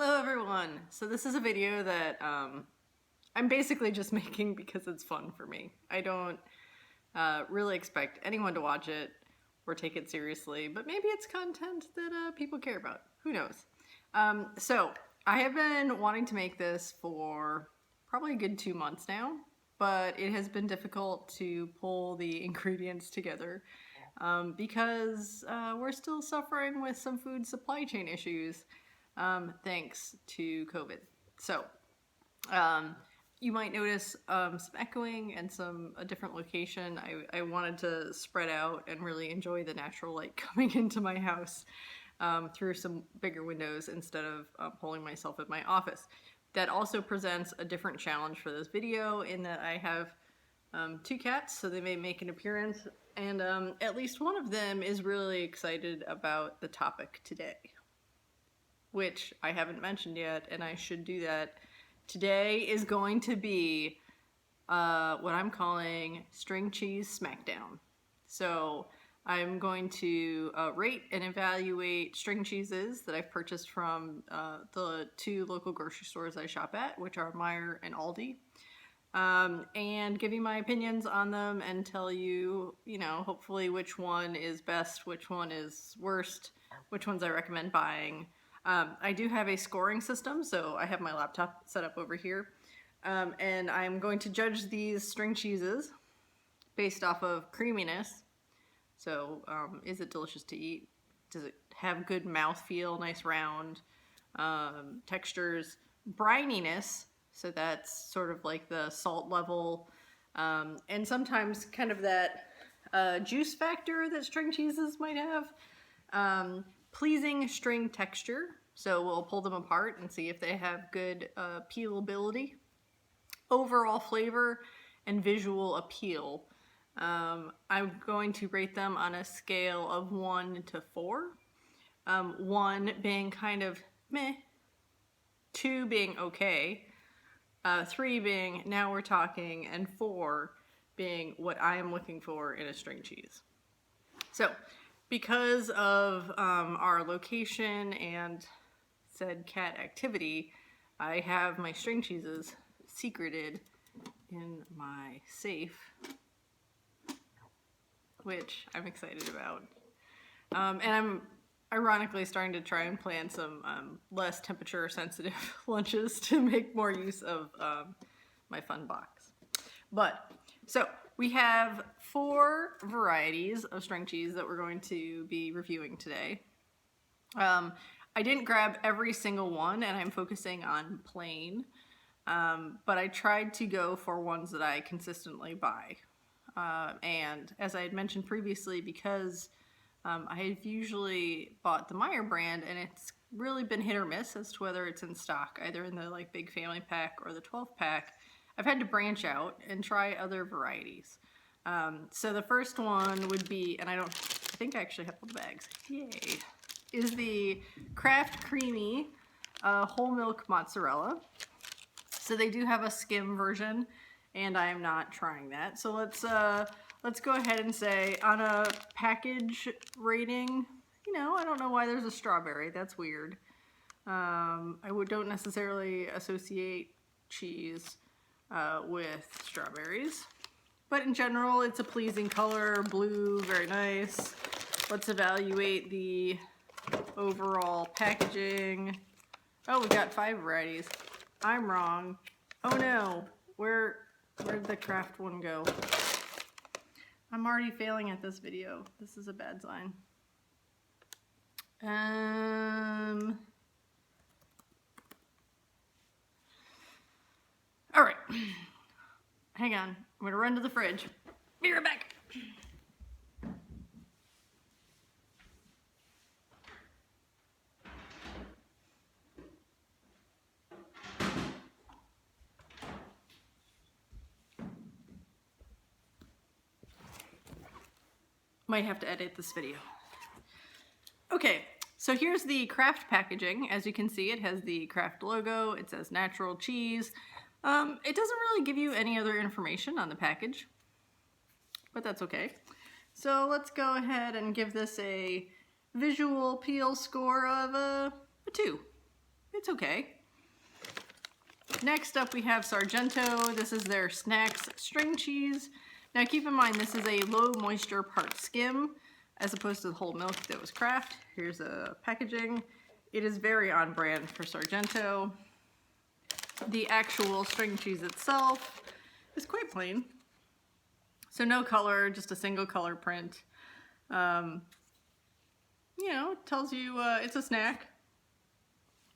Hello everyone! So this is a video that I'm basically just making because it's fun for me. I don't really expect anyone to watch it or take it seriously, but maybe it's content that people care about. Who knows? So I have been wanting to make this for probably a good 2 months now, but it has been difficult to pull the ingredients together because we're still suffering with some food supply chain issues. Thanks to COVID. So, you might notice some echoing and a different location. I wanted to spread out and really enjoy the natural light coming into my house through some bigger windows instead of pulling myself at my office. That also presents a different challenge for this video in that I have 2 cats, so they may make an appearance, and at least one of them is really excited about the topic today, which I haven't mentioned yet, and I should do that. Today is going to be what I'm calling String Cheese Smackdown. So I'm going to rate and evaluate string cheeses that I've purchased from the 2 local grocery stores I shop at, which are Meijer and Aldi, and give you my opinions on them and tell you, hopefully which one is best, which one is worst, which ones I recommend buying. I do have a scoring system, so I have my laptop set up over here, and I'm going to judge these string cheeses based off of creaminess. So, is it delicious to eat? Does it have good mouthfeel, nice round textures? Brininess, so that's sort of like the salt level, and sometimes kind of that juice factor that string cheeses might have. Pleasing string texture, so we'll pull them apart and see if they have good peelability. Overall flavor and visual appeal. I'm going to rate them on a scale of 1 to 4. 1 being kind of meh, 2 being okay, 3 being now we're talking, and 4 being what I am looking for in a string cheese. So, because of our location and said cat activity, I have my string cheeses secreted in my safe, which I'm excited about. And I'm ironically starting to try and plan some less temperature sensitive lunches to make more use of my fun box. So we have 4 varieties of string cheese that we're going to be reviewing today. I didn't grab every single one, and I'm focusing on plain, but I tried to go for ones that I consistently buy. And as I had mentioned previously, because I've usually bought the Meijer brand, and it's really been hit or miss as to whether it's in stock, either in the big family pack or the 12 pack. I've had to branch out and try other varieties. So the first one would be, and I think I actually have all the bags, yay, is the Kraft Creamy Whole Milk Mozzarella. So they do have a skim version, and I am not trying that. So let's go ahead and say on a package rating, I don't know why there's a strawberry, that's weird. I don't necessarily associate cheese with strawberries, but in general it's a pleasing color, blue, very nice. Let's evaluate the overall packaging. Oh, we've got 5 varieties. I'm wrong. Oh no, where'd the Kraft one go? I'm already failing at this video. This is a bad sign. All right, hang on. I'm gonna run to the fridge. Be right back. Might have to edit this video. Okay, so here's the Kraft packaging. As you can see, it has the Kraft logo. It says natural cheese. It doesn't really give you any other information on the package, but that's okay. So let's go ahead and give this a visual appeal score of a 2. it's okay. Next up we have Sargento. This is their Snacks string cheese. Now keep in mind this is a low moisture part skim as opposed to the whole milk that was Kraft. Here's a packaging. It is very on brand for Sargento. The actual string cheese itself is quite plain. So no color, just a single color print. You know, it tells you it's a snack.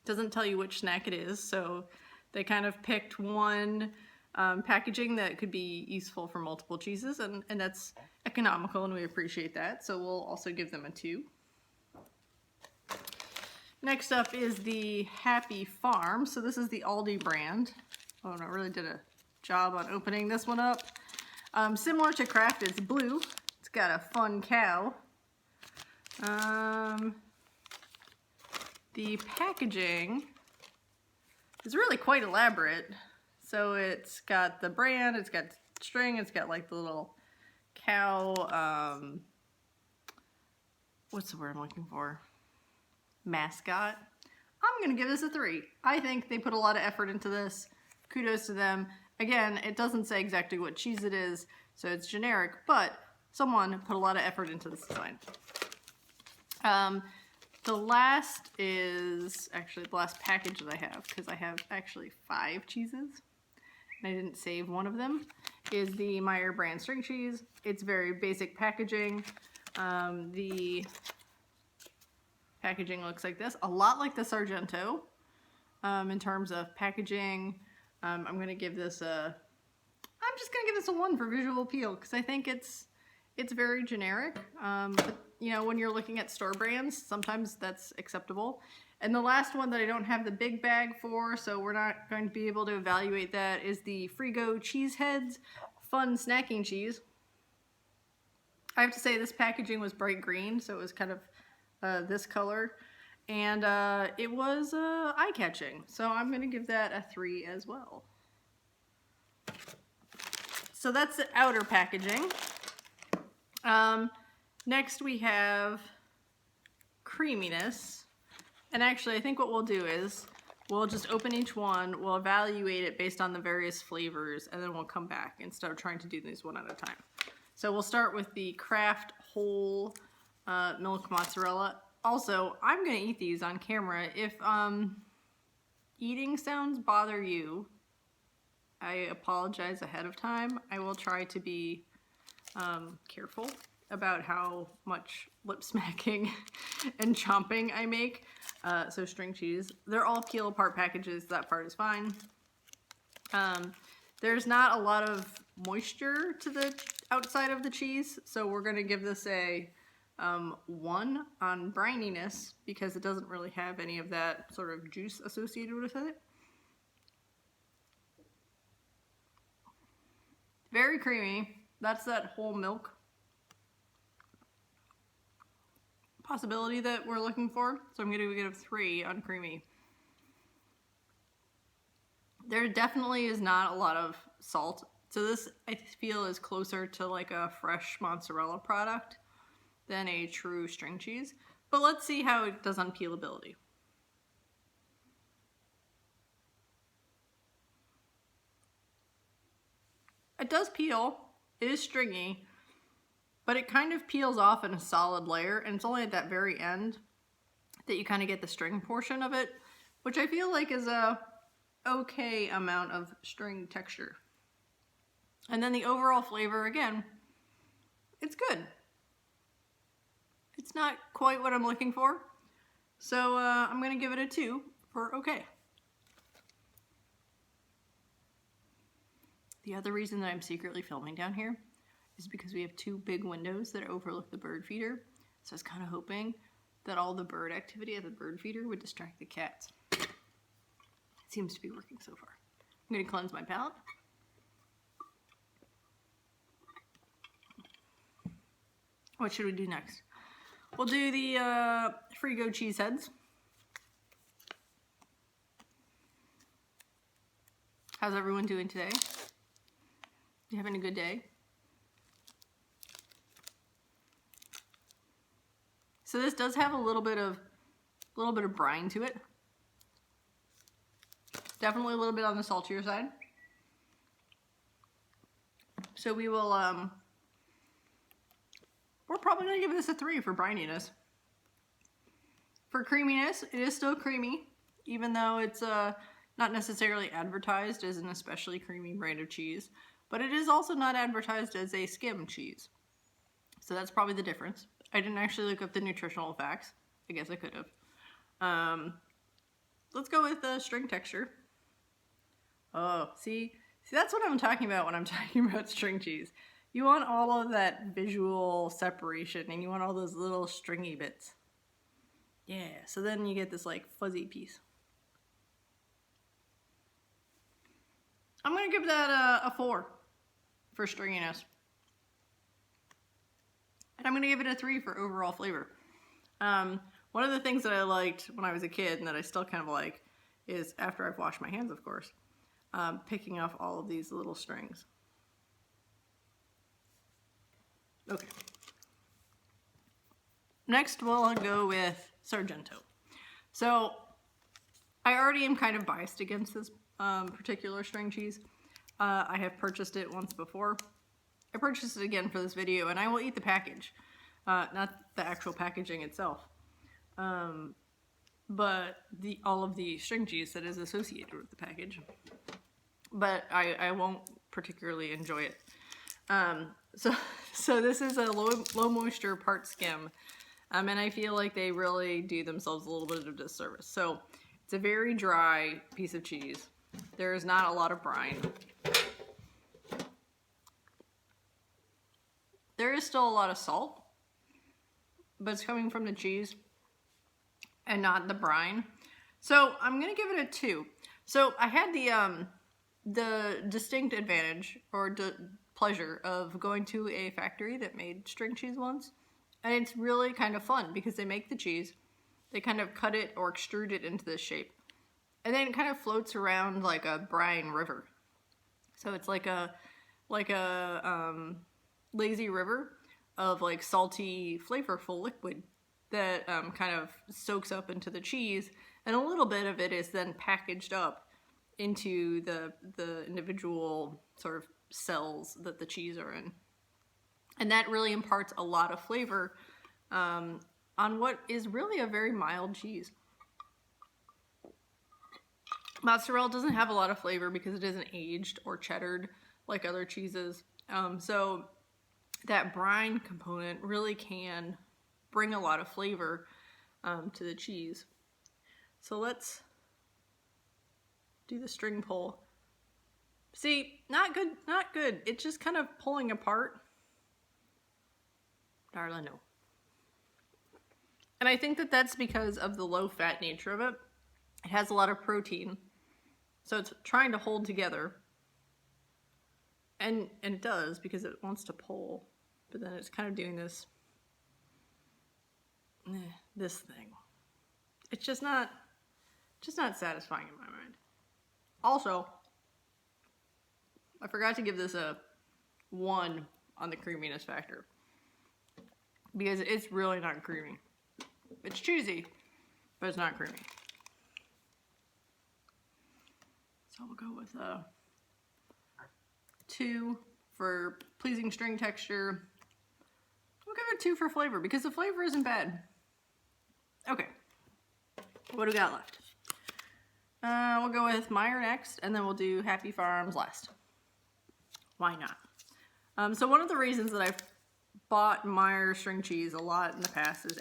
Doesn't tell you which snack it is, so they kind of picked one packaging that could be useful for multiple cheeses, and that's economical, and we appreciate that. So we'll also give them a 2. Next up is the Happy Farm. So this is the Aldi brand. Oh, no, I really did a job on opening this one up. Similar to Kraft, it's blue. It's got a fun cow. The packaging is really quite elaborate. So it's got the brand, it's got string, it's got like the little cow, what's the word I'm looking for? Mascot. I'm gonna give this a 3. I think they put a lot of effort into this. Kudos to them. Again, it doesn't say exactly what cheese it is, so it's generic, but someone put a lot of effort into this design. The last is actually the last package that I have, because I have actually 5 cheeses, and I didn't save one of them, is the Meijer brand string cheese. It's very basic packaging. The packaging looks like this, a lot like the Sargento in terms of packaging. I'm just gonna give this a 1 for visual appeal, because I think it's very generic. But you know, when you're looking at store brands, sometimes that's acceptable. And the last one that I don't have the big bag for, so we're not going to be able to evaluate that, is the Frigo Cheesehead Fun Snacking Cheese. I have to say this packaging was bright green, so it was kind of this color, and it was eye-catching, so I'm gonna give that a 3 as well. So that's the outer packaging. Next we have creaminess, and actually I think what we'll do is we'll just open each one, we'll evaluate it based on the various flavors, and then we'll come back instead of trying to do these one at a time. So we'll start with the Kraft whole milk mozzarella. Also, I'm gonna eat these on camera. If eating sounds bother you, I apologize ahead of time. I will try to be careful about how much lip smacking and chomping I make. So string cheese, they're all peel apart packages, that part is fine. There's not a lot of moisture to the outside of the cheese, so we're gonna give this a 1 on brininess, because it doesn't really have any of that sort of juice associated with it. Very creamy. That's that whole milk possibility that we're looking for. So I'm gonna give it a 3 on creamy. There definitely is not a lot of salt. So this, I feel, is closer to like a fresh mozzarella product than a true string cheese. But let's see how it does on peelability. It does peel. It is stringy, but it kind of peels off in a solid layer, and it's only at that very end that you kind of get the string portion of it, which I feel like is a okay amount of string texture. And then the overall flavor, again, it's good. It's not quite what I'm looking for, so I'm gonna give it a 2 for okay. The other reason that I'm secretly filming down here is because we have 2 big windows that overlook the bird feeder. So I was kind of hoping that all the bird activity at the bird feeder would distract the cats. It seems to be working so far. I'm gonna cleanse my palate. What should we do next? We'll do the Frigo Cheeseheads. How's everyone doing today? You having a good day? So this does have a little bit of brine to it. Definitely a little bit on the saltier side. So we will, we're probably gonna give this a 3 for brininess. For creaminess, it is still creamy, even though it's not necessarily advertised as an especially creamy brand of cheese, but it is also not advertised as a skim cheese. So that's probably the difference. I didn't actually look up the nutritional facts. I guess I could have. Let's go with the string texture. Oh, see, that's what I'm talking about when I'm talking about string cheese. You want all of that visual separation, and you want all those little stringy bits. Yeah, so then you get this like fuzzy piece. I'm gonna give that a 4 for stringiness. And I'm gonna give it a 3 for overall flavor. One of the things that I liked when I was a kid, and that I still kind of like, is after I've washed my hands, of course, picking off all of these little strings. Okay. Next, we'll go with Sargento. So, I already am kind of biased against this particular string cheese. I have purchased it once before. I purchased it again for this video, and I will eat the package. Not the actual packaging itself. But all of the string cheese that is associated with the package. But I won't particularly enjoy it. So this is a low moisture part skim. And I feel like they really do themselves a little bit of disservice. So it's a very dry piece of cheese. There is not a lot of brine. There is still a lot of salt, but it's coming from the cheese and not the brine. So I'm gonna give it a 2. So I had the distinct advantage or pleasure of going to a factory that made string cheese once. And it's really kind of fun because they make the cheese, they kind of cut it or extrude it into this shape. And then it kind of floats around like a brine river. So it's like a lazy river of like salty, flavorful liquid that kind of soaks up into the cheese. And a little bit of it is then packaged up into the individual sort of cells that the cheese are in. And that really imparts a lot of flavor on what is really a very mild cheese. Mozzarella doesn't have a lot of flavor because it isn't aged or cheddared like other cheeses. So that brine component really can bring a lot of flavor to the cheese. So let's do the string pull. See, not good, not good. It's just kind of pulling apart. Darla, no. And I think that that's because of the low fat nature of it. It has a lot of protein. So it's trying to hold together. And it does because it wants to pull. But then it's kind of doing this thing. It's just not satisfying in my mind. Also, I forgot to give this a 1 on the creaminess factor. Because it's really not creamy. It's cheesy, but it's not creamy. So we'll go with a 2 for pleasing string texture. We'll give it 2 for flavor because the flavor isn't bad. Okay. What do we got left? We'll go with Meijer next, and then we'll do Happy Farms last. Why not? So one of the reasons that I've bought Meijer string cheese a lot in the past is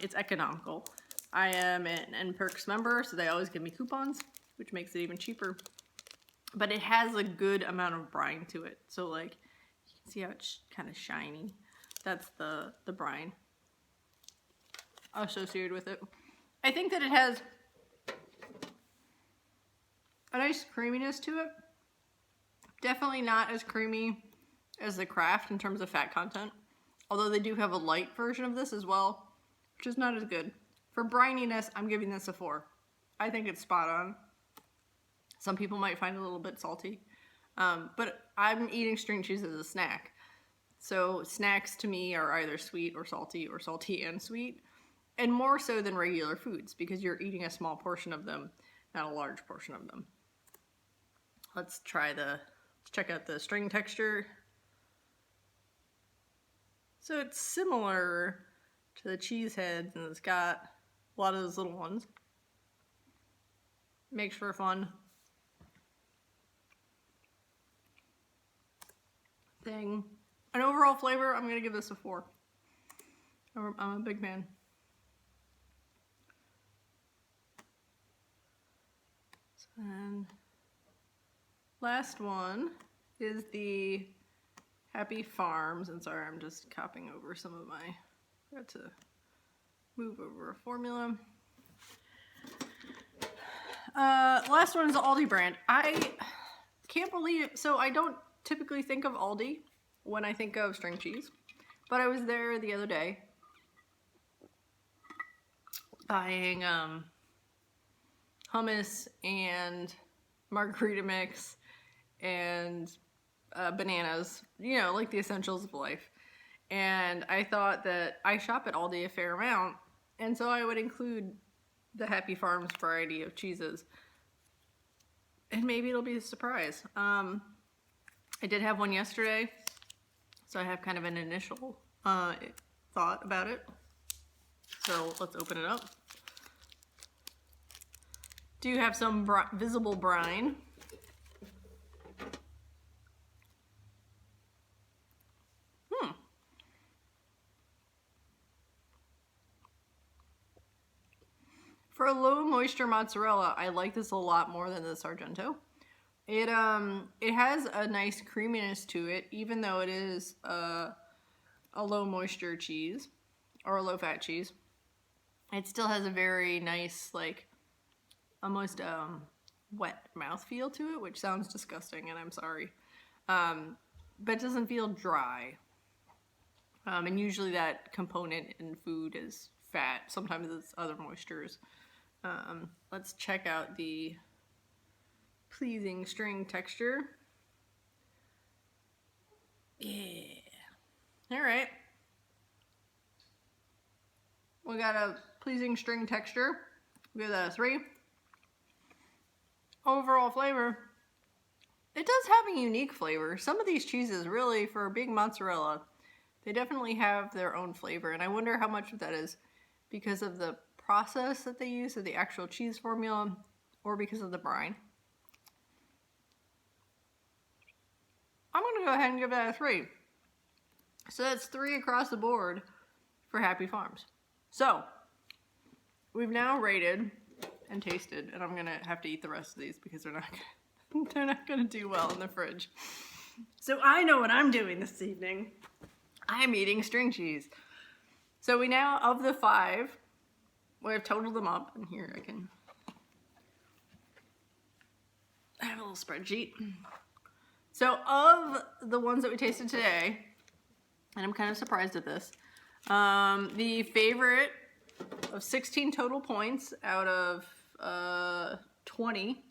it's economical. I am an N-Perks member, so they always give me coupons, which makes it even cheaper. But it has a good amount of brine to it. So like, you can see how it's kind of shiny. That's the brine associated with it. I think that it has a nice creaminess to it. Definitely not as creamy as the Kraft in terms of fat content. Although they do have a light version of this as well, which is not as good. For brininess, I'm giving this a 4. I think it's spot on. Some people might find it a little bit salty. But I'm eating string cheese as a snack. So snacks to me are either sweet or salty and sweet. And more so than regular foods because you're eating a small portion of them not a large portion of them. Let's check out the string texture. So it's similar to the Cheeseheads, and it's got a lot of those little ones. Makes for a fun thing. An overall flavor, I'm gonna give this a 4. I'm a big fan. And last one is the Happy Farms. And sorry, I'm just copying over some of my, forgot to move over a formula. Last one is the Aldi brand. I can't believe, so I don't typically think of Aldi when I think of string cheese, but I was there the other day buying hummus and margarita mix and bananas, you know, like the essentials of life. And I thought that I shop at Aldi a fair amount, and so I would include the Happy Farms variety of cheeses. And maybe it'll be a surprise. I did have one yesterday, so I have kind of an initial thought about it. So let's open it up. Do you have some visible brine? For a low moisture mozzarella, I like this a lot more than the Sargento. It has a nice creaminess to it, even though it is a low moisture cheese or a low fat cheese. It still has a very nice, like, almost wet mouthfeel to it, which sounds disgusting, and I'm sorry. But it doesn't feel dry. And usually that component in food is fat. Sometimes it's other moistures. Let's check out the pleasing string texture. Yeah. All right. We got a pleasing string texture. We got a 3. Overall flavor. It does have a unique flavor. Some of these cheeses really, for being mozzarella, they definitely have their own flavor. And I wonder how much of that is because of the process that they use of the actual cheese formula or because of the brine. I'm going to go ahead and give that a 3. So that's 3 across the board for Happy Farms. So we've now rated and tasted, and I'm going to have to eat the rest of these because they're not going to do well in the fridge. So I know what I'm doing this evening. I'm eating string cheese. So we now, of the 5, we have totaled them up, and here I have a little spreadsheet. So of the ones that we tasted today, and I'm kind of surprised at this, the favorite of 16 total points out of 20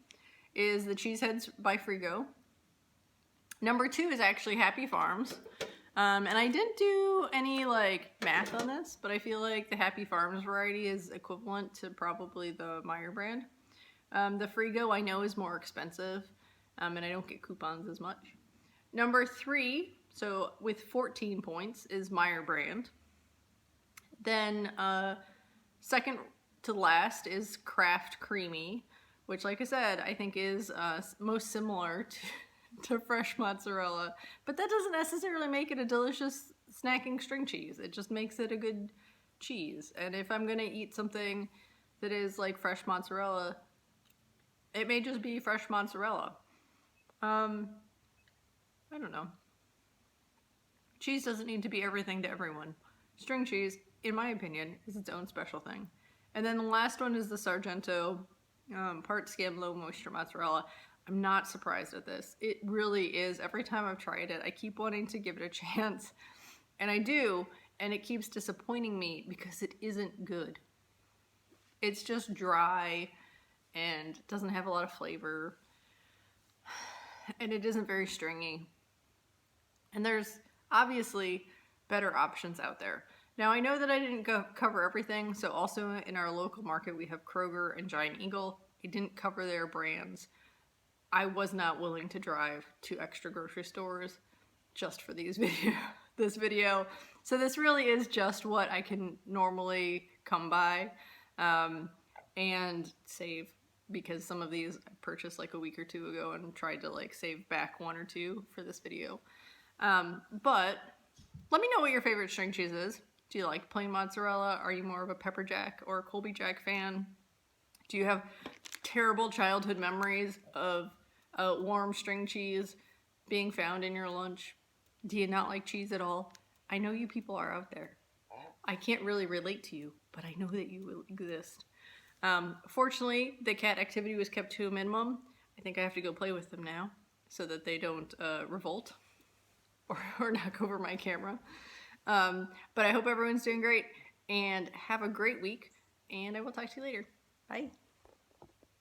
is the Cheeseheads by Frigo. Number 2 is actually Happy Farms. And I didn't do any like math on this, but I feel like the Happy Farms variety is equivalent to probably the Meijer brand. The Frigo I know is more expensive, and I don't get coupons as much. Number 3, so with 14 points, is Meijer brand. Then second to last is Kraft Creamy, which, like I said, I think is most similar to fresh mozzarella, but that doesn't necessarily make it a delicious snacking string cheese. It just makes it a good cheese. And if I'm gonna eat something that is like fresh mozzarella, it may just be fresh mozzarella. I don't know. Cheese doesn't need to be everything to everyone. String cheese, in my opinion, is its own special thing. And then the last one is the Sargento part skim low moisture mozzarella. I'm not surprised at this. It really is. Every time I've tried it, I keep wanting to give it a chance. And I do, and it keeps disappointing me because it isn't good. It's just dry and doesn't have a lot of flavor. And it isn't very stringy. And there's obviously better options out there. Now, I know that I didn't cover everything, so also in our local market we have Kroger and Giant Eagle, I didn't cover their brands. I was not willing to drive to extra grocery stores just for this video. So this really is just what I can normally come by and save, because some of these I purchased like a week or two ago and tried to like save back one or two for this video. But let me know what your favorite string cheese is. Do you like plain mozzarella? Are you more of a pepper jack or a Colby Jack fan? Do you have terrible childhood memories of warm string cheese being found in your lunch? Do you not like cheese at all? I know you people are out there. I can't really relate to you, but I know that you exist. Fortunately, the cat activity was kept to a minimum. I think I have to go play with them now so that they don't revolt or knock over my camera. But I hope everyone's doing great, and have a great week, and I will talk to you later. Bye.